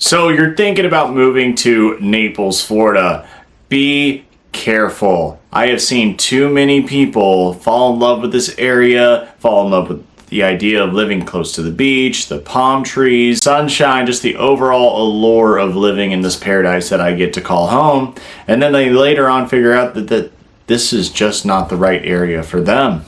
So you're thinking about moving to Naples, Florida. Be careful. I have seen too many people fall in love with this area, fall in love with the idea of living close to the beach, the palm trees, sunshine, just the overall allure of living in this paradise that I get to call home. And then they later on figure out that this is just not the right area for them.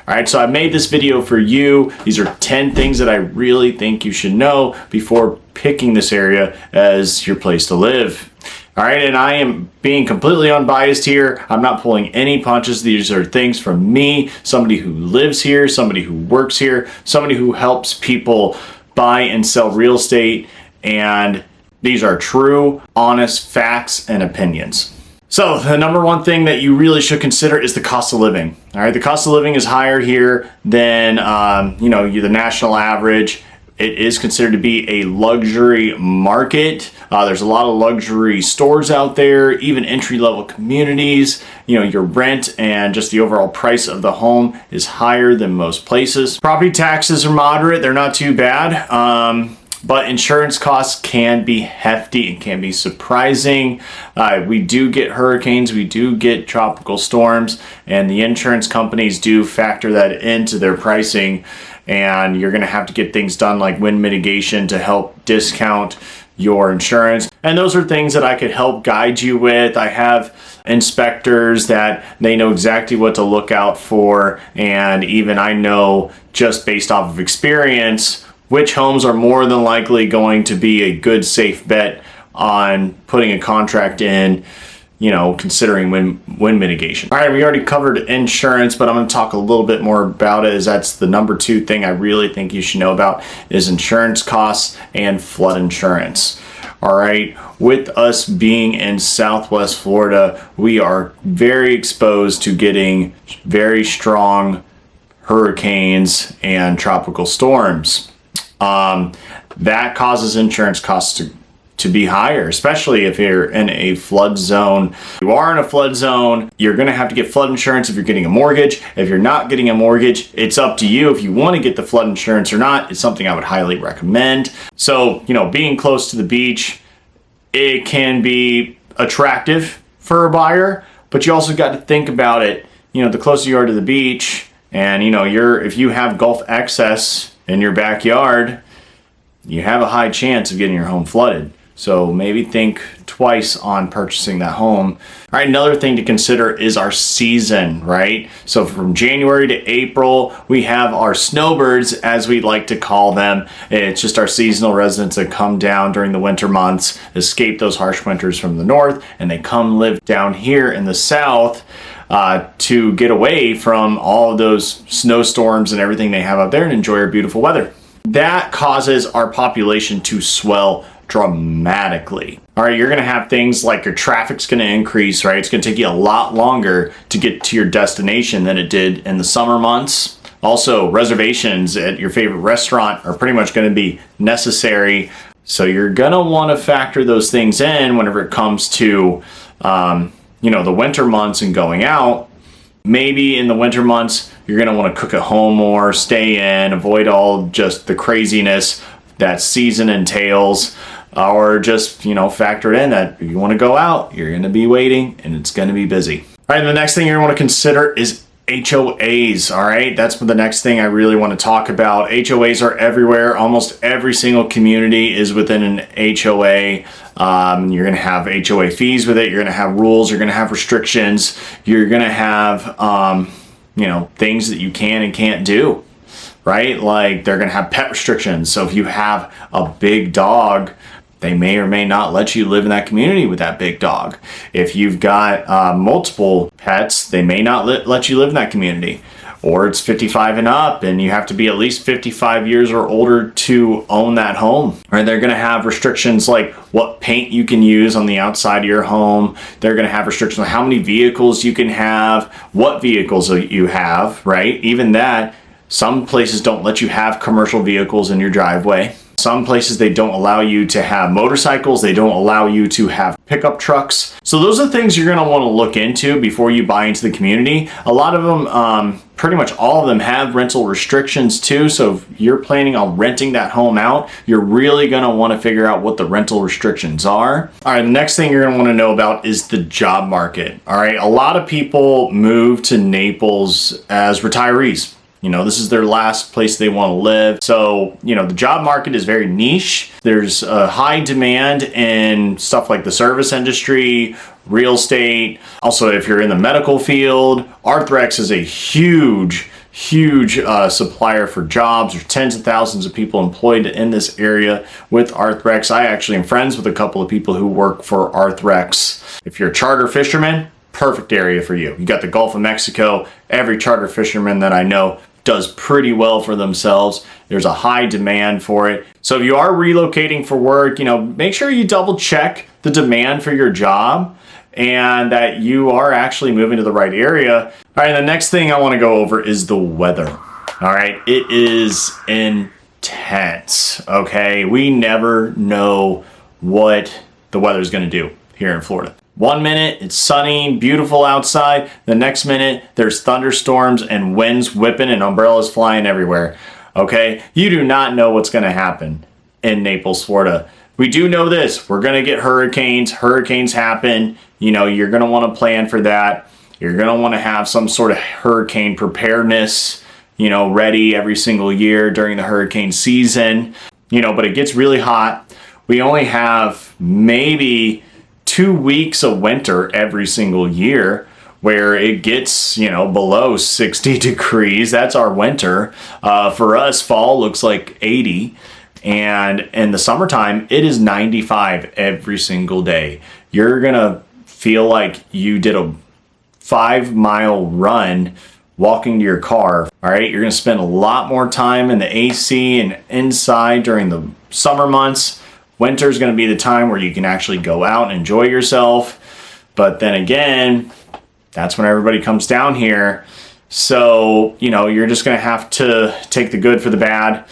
All right, so I made this video for you. These are 10 things that I really think you should know before picking this area as your place to live. All right, and I am being completely unbiased here. I'm not pulling any punches. These are things from me, somebody who lives here, somebody who works here, somebody who helps people buy and sell real estate, and these are true, honest facts and opinions. So the number one thing that you really should consider is the cost of living. All right, the cost of living is higher here than the national average. It is considered to be a luxury market. There's a lot of luxury stores out there, even entry-level communities. Your rent and just the overall price of the home is higher than most places. Property taxes are moderate. They're not too bad. But insurance costs can be hefty and can be surprising. We do get hurricanes, we do get tropical storms, and the insurance companies do factor that into their pricing. And you're going to have to get things done like wind mitigation to help discount your insurance. And those are things that I could help guide you with. I have inspectors that they know exactly what to look out for. And even I know just based off of experience which homes are more than likely going to be a good, safe bet on putting a contract in, considering wind mitigation. All right, we already covered insurance, but I'm going to talk a little bit more about it, as that's the number two thing I really think you should know about is insurance costs and flood insurance. All right, with us being in Southwest Florida, we are very exposed to getting very strong hurricanes and tropical storms. That causes insurance costs to be higher, especially if you're in a flood zone. If you are in a flood zone, you're going to have to get flood insurance if you're getting a mortgage. If you're not getting a mortgage, it's up to you if you want to get the flood insurance or not. It's something I would highly recommend. So, being close to the beach, it can be attractive for a buyer, but you also got to think about it. The closer you are to the beach, and if you have Gulf excess in your backyard, you have a high chance of getting your home flooded. So maybe think twice on purchasing that home. All right, another thing to consider is our season, right? So from January to April, we have our snowbirds, as we like to call them. It's just our seasonal residents that come down during the winter months, escape those harsh winters from the north, and they come live down here in the south to get away from all of those snowstorms and everything they have up there and enjoy our beautiful weather. That causes our population to swell dramatically. All right, you're going to have things like your traffic's going to increase, right? It's going to take you a lot longer to get to your destination than it did in the summer months. Also, reservations at your favorite restaurant are pretty much going to be necessary. So you're going to want to factor those things in whenever it comes to the winter months and going out. Maybe in the winter months, you're going to want to cook at home more, stay in, avoid all just the craziness that season entails, or just, factor it in that if you want to go out, you're going to be waiting and it's going to be busy. All right, and the next thing you're going to want to consider is HOAs, all right? That's the next thing I really want to talk about. HOAs are everywhere. Almost every single community is within an HOA. You're going to have HOA fees with it. You're going to have rules. You're going to have restrictions. You're going to have, things that you can and can't do, right? Like they're going to have pet restrictions. So if you have a big dog, they may or may not let you live in that community with that big dog. If you've got multiple pets, they may not let you live in that community. Or it's 55 and up, and you have to be at least 55 years or older to own that home. Right? They're going to have restrictions like what paint you can use on the outside of your home. They're going to have restrictions on how many vehicles you can have, what vehicles you have, right? Even that, some places don't let you have commercial vehicles in your driveway. Some places they don't allow you to have motorcycles. They don't allow you to have pickup trucks. So those are things you're going to want to look into before you buy into the community. A lot of them, pretty much all of them have rental restrictions too. So if you're planning on renting that home out, you're really going to want to figure out what the rental restrictions are. All right, the next thing you're going to want to know about is the job market. All right, a lot of people move to Naples as retirees. You know, this is their last place they want to live. So, you know, the job market is very niche. There's a high demand in stuff like the service industry, real estate. Also, if you're in the medical field, Arthrex is a huge supplier for jobs. There's tens of thousands of people employed in this area with Arthrex. I actually am friends with a couple of people who work for Arthrex. If you're a charter fisherman, perfect area for you. You got the Gulf of Mexico. Every charter fisherman that I know does pretty well for themselves. There's a high demand for it. So if you are relocating for work, you know, make sure you double check the demand for your job and that you are actually moving to the right area. All right, the next thing I want to go over is the weather. All right, it is intense, okay? We never know what the weather is going to do here in Florida. One minute it's sunny, beautiful outside. The next minute there's thunderstorms and winds whipping and umbrellas flying everywhere. Okay, you do not know what's going to happen in Naples, Florida. We do know this: we're going to get hurricanes. Hurricanes happen. You know, you're going to want to plan for that. You're going to want to have some sort of hurricane preparedness, you know, ready every single year during the hurricane season. You know, but it gets really hot. We only have maybe 2 weeks of winter every single year where it gets, you know, below 60 degrees. That's our winter. For us, fall looks like 80. And in the summertime, it is 95 every single day. You're going to feel like you did a 5-mile run walking to your car. All right. You're going to spend a lot more time in the AC and inside during the summer months. Winter is going to be the time where you can actually go out and enjoy yourself. But then again, that's when everybody comes down here. So, you know, you're just going to have to take the good for the bad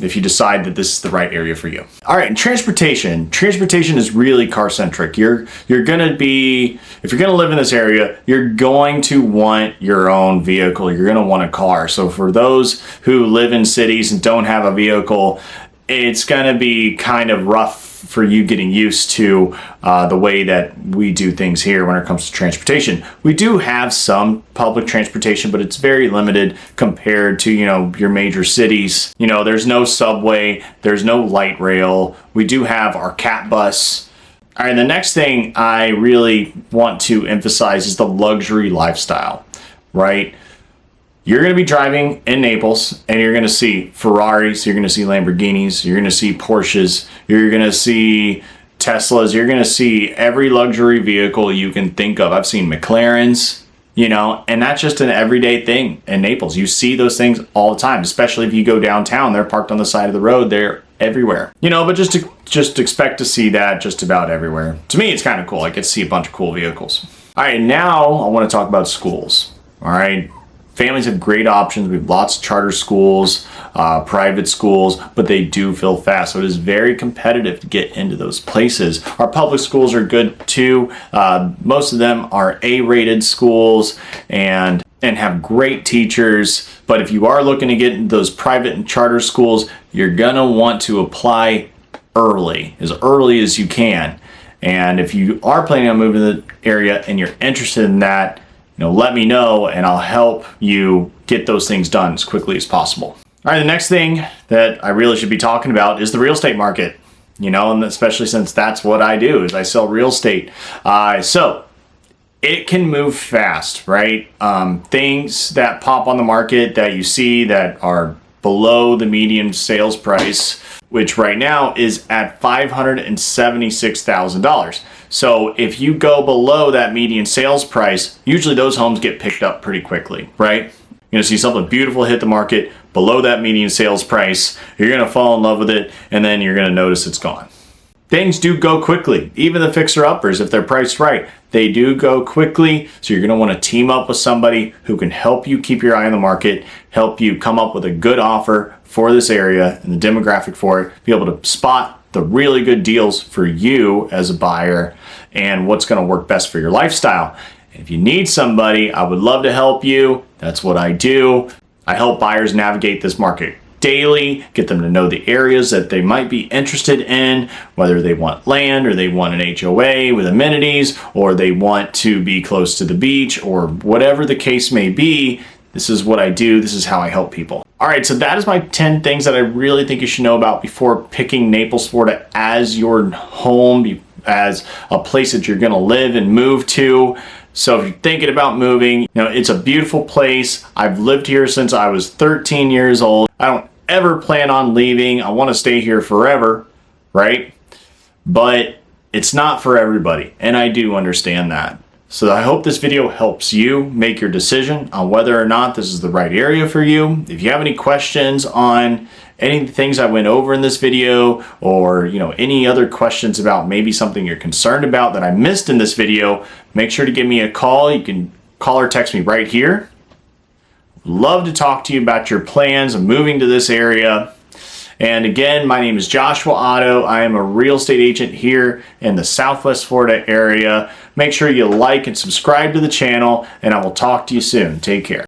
if you decide that this is the right area for you. All right, and transportation. Transportation is really car-centric. You're going to be, if you're going to live in this area, you're going to want your own vehicle. You're going to want a car. So for those who live in cities and don't have a vehicle, it's going to be kind of rough for you getting used to the way that we do things here when it comes to transportation. We do have some public transportation, but it's very limited compared to, you know, your major cities. You know, there's no subway, there's no light rail. We do have our cat bus. All right, the next thing I really want to emphasize is the luxury lifestyle, right? You're going to be driving in Naples and you're going to see Ferraris, you're going to see Lamborghinis, you're going to see Porsches, you're going to see Teslas, you're going to see every luxury vehicle you can think of. I've seen McLarens, you know, and that's just an everyday thing in Naples. You see those things all the time, especially if you go downtown. They're parked on the side of the road. They're everywhere, you know, but just expect to see that just about everywhere. To me, it's kind of cool. I get to see a bunch of cool vehicles. All right, now I want to talk about schools. All right. Families have great options. We have lots of charter schools, private schools, but they do fill fast. So it is very competitive to get into those places. Our public schools are good too. Most of them are A-rated schools and have great teachers. But if you are looking to get into those private and charter schools, you're going to want to apply early as you can. And if you are planning on moving to the area and you're interested in that, you know, let me know and I'll help you get those things done as quickly as possible. All right, the next thing that I really should be talking about is the real estate market, you know, and especially since that's what I do is I sell real estate. So it can move fast, right? Things that pop on the market that you see that are below the median sales price, which right now is at $576,000. So if you go below that median sales price, usually those homes get picked up pretty quickly, right? You're gonna see something beautiful hit the market below that median sales price. You're gonna fall in love with it, and then you're gonna notice it's gone. Things do go quickly. Even the fixer-uppers, if they're priced right, they do go quickly. So you're going to want to team up with somebody who can help you keep your eye on the market, help you come up with a good offer for this area and the demographic for it, be able to spot the really good deals for you as a buyer and what's going to work best for your lifestyle. If you need somebody, I would love to help you. That's what I do. I help buyers navigate this market daily, get them to know the areas that they might be interested in, whether they want land or they want an HOA with amenities, or they want to be close to the beach, or whatever the case may be. This is what I do. This is how I help people. All right, so that is my 10 things that I really think you should know about before picking Naples, Florida as your home, as a place that you're gonna live and move to. So if you're thinking about moving, it's a beautiful place. I've lived here since I was 13 years old. I don't ever plan on leaving. I want to stay here forever, right? But it's not for everybody, and I do understand that. So I hope this video helps you make your decision on whether or not this is the right area for you. If you have any questions on any of the things I went over in this video, or any other questions about maybe something you're concerned about that I missed in this video, make sure to give me a call. You can call or text me right here. Love to talk to you about your plans of moving to this area. And again, my name is Joshua Otto. I am a real estate agent here in the Southwest Florida area. Make sure you like and subscribe to the channel, and I will talk to you soon. Take care.